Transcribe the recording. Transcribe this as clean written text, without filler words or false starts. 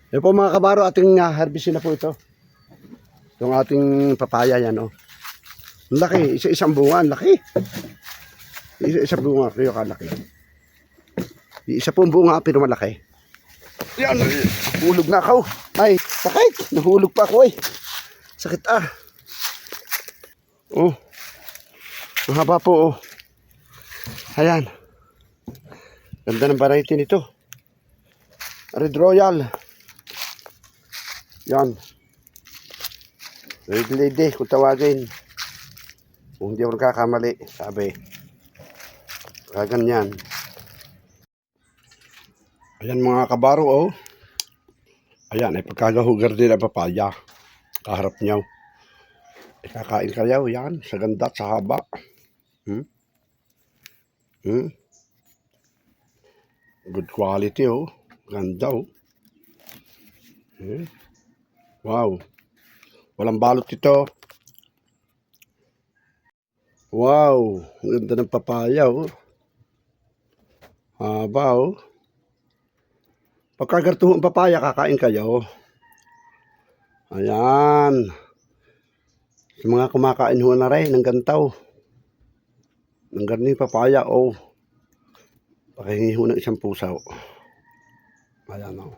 Yan po mga kabaro, ating harvestin na po ito. Yung ating papaya yan, oh. Laki, isa-isang bunga, laki. Isa-isang bunga, kayo kalaki. Isa pong bunga, pero malaki. Yan, nahulog na ako. Ay, sakit. Nahulog pa ako eh. Sakit ah. Oh, mahaba po oh. Ayan. Ganda ng variety nito. Red Royal. Yan. Red Lady, kung tawagin. Kung hindi ako nagkakamali, sabi. Ganyan. Ayan mga kabaro oh. Ayan, ay pagkagahugar din ang papaya. Kaharap niyaw. Kakain kayo, yan. Sa ganda at sa haba. Good quality oh. Ganda oh. Wow. Walang balot ito. Wow. Ganda ng papaya oh. Haba oh. Pagkagartuho ang papaya, kakain kayo. Ayan. Sa mga kumakain ho na rin ng gantaw. Ng ganing papaya oh. Pakihingi ho ng isang pusaw. Ayan oh.